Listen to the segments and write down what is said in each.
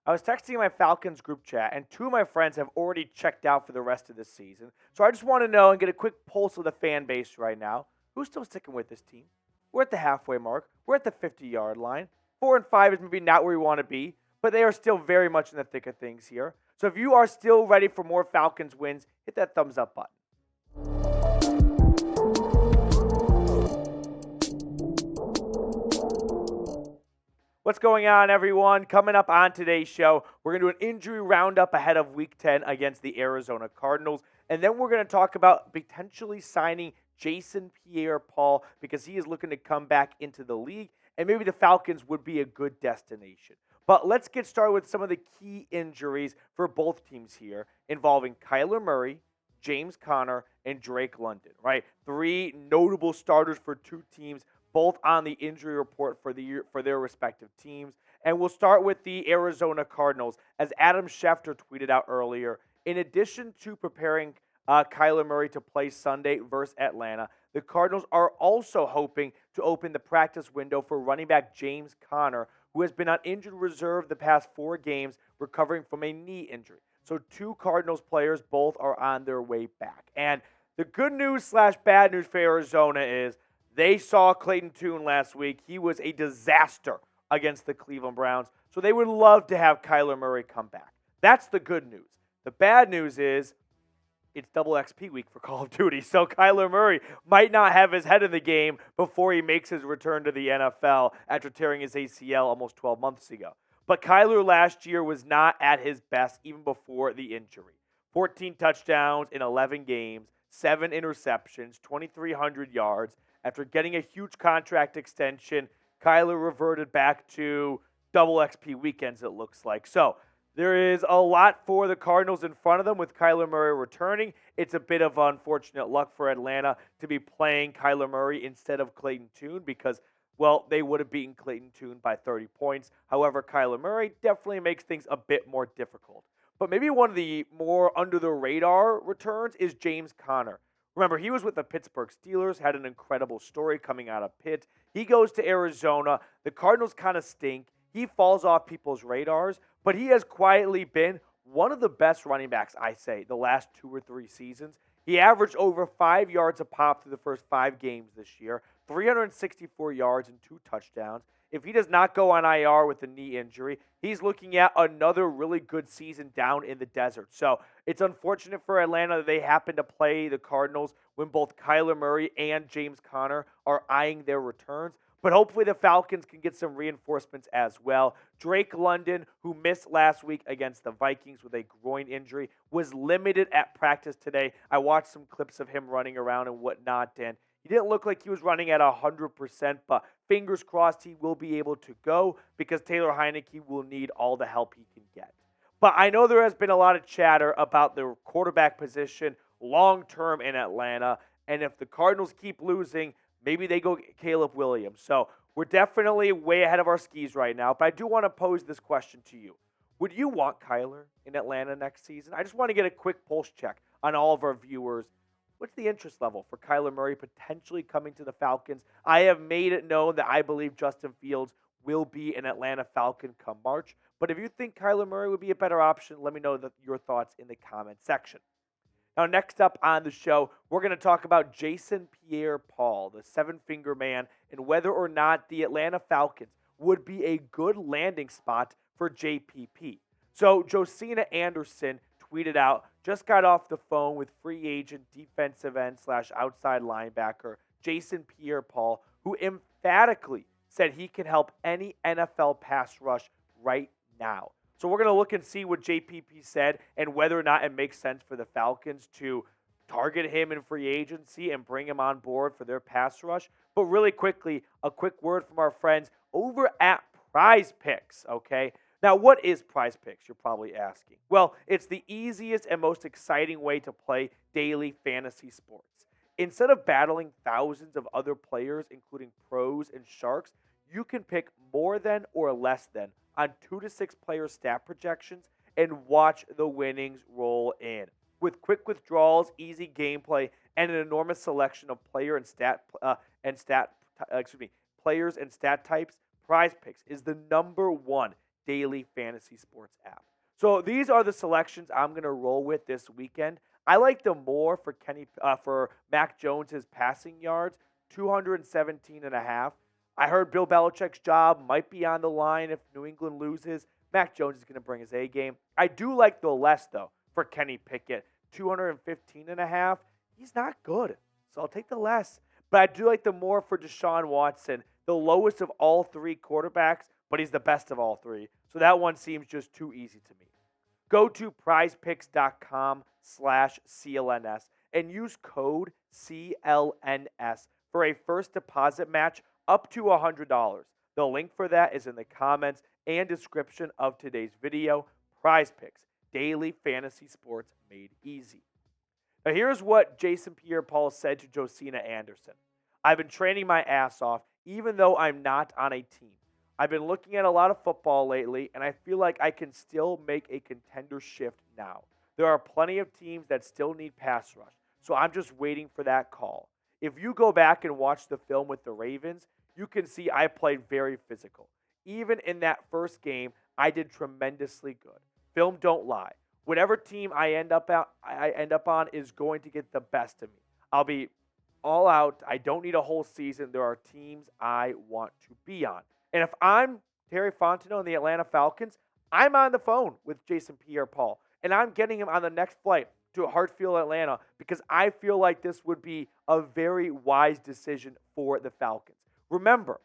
I was texting my Falcons group chat, and two of my friends have already checked out for the rest of the season. So I just want to know and get a quick pulse of the fan base right now. Who's still sticking with this team? We're at the halfway mark. We're at the 50-yard line. 4-5 is maybe not where we want to be, but they are still very much in the thick of things here. So if you are still ready for more Falcons wins, hit that thumbs up button. What's going on, everyone? Coming up on today's show, we're going to do an injury roundup ahead of Week 10 against the Arizona Cardinals. And then we're going to talk about potentially signing Jason Pierre-Paul because he is looking to come back into the league. And maybe the Falcons would be a good destination. But let's get started with some of the key injuries for both teams here involving Kyler Murray, James Conner, and Drake London, right? Three notable starters for two teams, both on the injury report for their respective teams. And we'll start with the Arizona Cardinals. As Adam Schefter tweeted out earlier, in addition to preparing Kyler Murray to play Sunday versus Atlanta, the Cardinals are also hoping to open the practice window for running back James Conner, who has been on injured reserve the past 4 games, recovering from a knee injury. So 2 Cardinals players both are on their way back. And the good news / bad news for Arizona is they saw Clayton Tune last week. He was a disaster against the Cleveland Browns. So they would love to have Kyler Murray come back. That's the good news. The bad news is it's double XP week for Call of Duty. So Kyler Murray might not have his head in the game before he makes his return to the NFL after tearing his ACL almost 12 months ago. But Kyler last year was not at his best even before the injury. 14 touchdowns in 11 games, 7 interceptions, 2,300 yards. After getting a huge contract extension, Kyler reverted back to double XP weekends, it looks like. So there is a lot for the Cardinals in front of them with Kyler Murray returning. It's a bit of unfortunate luck for Atlanta to be playing Kyler Murray instead of Clayton Tune because, well, they would have beaten Clayton Tune by 30 points. However, Kyler Murray definitely makes things a bit more difficult. But maybe one of the more under-the-radar returns is James Conner. Remember, he was with the Pittsburgh Steelers, had an incredible story coming out of Pitt. He goes to Arizona. The Cardinals kind of stink. He falls off people's radars, but he has quietly been one of the best running backs, I say, the last 2 or 3 seasons. He averaged over 5 yards a pop through the first 5 games this year, 364 yards and 2 touchdowns. If he does not go on IR with a knee injury, he's looking at another really good season down in the desert. So it's unfortunate for Atlanta that they happen to play the Cardinals when both Kyler Murray and James Conner are eyeing their returns. But hopefully the Falcons can get some reinforcements as well. Drake London, who missed last week against the Vikings with a groin injury, was limited at practice today. I watched some clips of him running around and whatnot, and he didn't look like he was running at 100%, but fingers crossed he will be able to go because Taylor Heineke will need all the help he can get. But I know there has been a lot of chatter about the quarterback position long-term in Atlanta, and if the Cardinals keep losing, maybe they go get Caleb Williams. So we're definitely way ahead of our skis right now, but I do want to pose this question to you. Would you want Kyler in Atlanta next season? I just want to get a quick pulse check on all of our viewers. What's the interest level for Kyler Murray potentially coming to the Falcons? I have made it known that I believe Justin Fields will be an Atlanta Falcon come March. But if you think Kyler Murray would be a better option, let me know your thoughts in the comment section. Now, next up on the show, we're going to talk about Jason Pierre-Paul, the 7-finger man, and whether or not the Atlanta Falcons would be a good landing spot for JPP. So Josina Anderson tweeted out, just got off the phone with free agent defensive end / outside linebacker Jason Pierre-Paul, who emphatically said he can help any NFL pass rush right now. So we're going to look and see what JPP said and whether or not it makes sense for the Falcons to target him in free agency and bring him on board for their pass rush. But really quickly, a quick word from our friends over at Prize Picks, okay? Now, what is Prize Picks, you're probably asking? Well, it's the easiest and most exciting way to play daily fantasy sports. Instead of battling thousands of other players, including pros and sharks, you can pick more than or less than on 2 to 6 player stat projections and watch the winnings roll in. With quick withdrawals, easy gameplay, and an enormous selection of players and stat types, Prize Picks is the #1 daily fantasy sports app. So these are the selections I'm going to roll with this weekend. I like them more for Mac Jones's passing yards, 217 and a half. I heard Bill Belichick's job might be on the line if New England loses. Mac Jones is going to bring his A game. I do like the less, though, for Kenny Pickett, 215 and a half. He's not good, so I'll take the less. But I do like the more for Deshaun Watson, the lowest of all three quarterbacks, but he's the best of all three. So that one seems just too easy to me. Go to prizepicks.com/CLNS and use code CLNS for a first deposit match up to $100. The link for that is in the comments and description of today's video. Prize Picks, daily fantasy sports made easy. Now here's what Jason Pierre-Paul said to Josina Anderson. I've been training my ass off even though I'm not on a team. I've been looking at a lot of football lately, and I feel like I can still make a contender shift now. There are plenty of teams that still need pass rush, so I'm just waiting for that call. If you go back and watch the film with the Ravens, you can see I played very physical. Even in that first game, I did tremendously good. Film don't lie. Whatever team I end up on is going to get the best of me. I'll be all out. I don't need a whole season. There are teams I want to be on. And if I'm Terry Fontenot and the Atlanta Falcons, I'm on the phone with Jason Pierre-Paul, and I'm getting him on the next flight to Hartsfield, Atlanta, because I feel like this would be a very wise decision for the Falcons. Remember,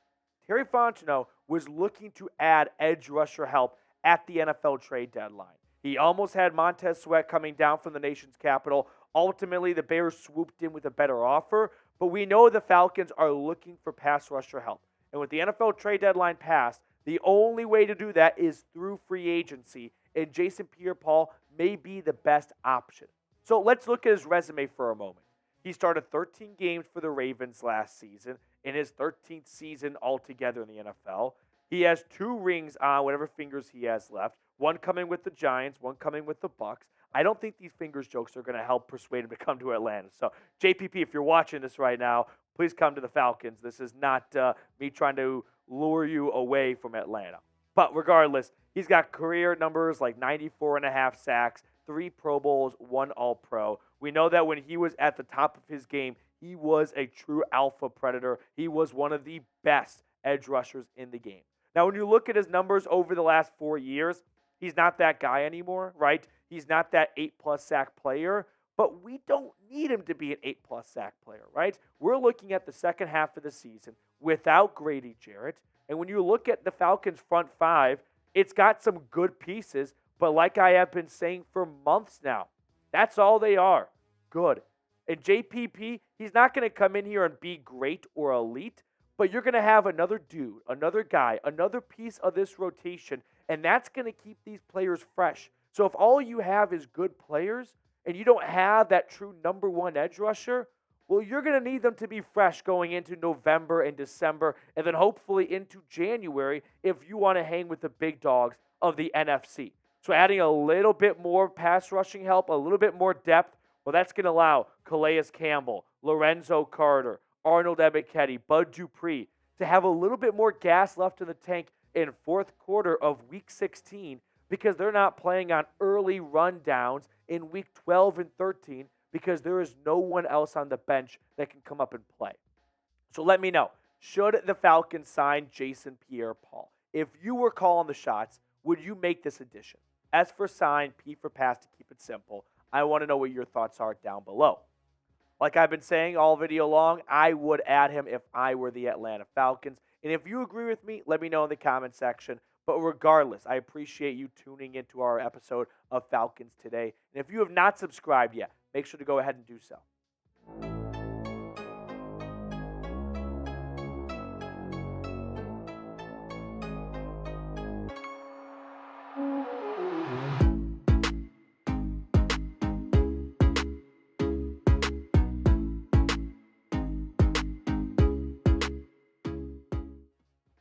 Terry Fontenot was looking to add edge rusher help at the NFL trade deadline. He almost had Montez Sweat coming down from the nation's capital. Ultimately, the Bears swooped in with a better offer, but we know the Falcons are looking for pass rusher help. And with the NFL trade deadline passed, the only way to do that is through free agency, and Jason Pierre-Paul may be the best option. So let's look at his resume for a moment. He started 13 games for the Ravens last season, in his 13th season altogether in the NFL. He has 2 rings on whatever fingers he has left, one coming with the Giants, one coming with the Bucs. I don't think these fingers jokes are going to help persuade him to come to Atlanta. So, JPP, if you're watching this right now, please come to the Falcons. This is not me trying to lure you away from Atlanta. But regardless, he's got career numbers like 94.5 sacks, 3 Pro Bowls, 1 All-Pro. We know that when he was at the top of his game, he was a true alpha predator. He was one of the best edge rushers in the game. Now, when you look at his numbers over the last 4 years, he's not that guy anymore, right? He's not that 8+ sack player, but we don't need him to be an 8+ sack player, right? We're looking at the second half of the season without Grady Jarrett. And when you look at the Falcons' front 5, it's got some good pieces, but like I have been saying for months now, that's all they are, good. And JPP, he's not going to come in here and be great or elite, but you're going to have another dude, another guy, another piece of this rotation, and that's going to keep these players fresh. So if all you have is good players and you don't have that true number 1 edge rusher, well, you're going to need them to be fresh going into November and December and then hopefully into January if you want to hang with the big dogs of the NFC. So adding a little bit more pass rushing help, a little bit more depth, well, that's going to allow Calais Campbell, Lorenzo Carter, Arnold Ebiketie, Bud Dupree to have a little bit more gas left in the tank in fourth quarter of Week 16 because they're not playing on early rundowns in Week 12 and 13 because there is no one else on the bench that can come up and play. So let me know, should the Falcons sign Jason Pierre-Paul? If you were calling the shots, would you make this addition? S for sign, P for pass to keep it simple. I want to know what your thoughts are down below. Like I've been saying all video long, I would add him if I were the Atlanta Falcons. And if you agree with me, let me know in the comment section. But regardless, I appreciate you tuning into our episode of Falcons Today. And if you have not subscribed yet, make sure to go ahead and do so.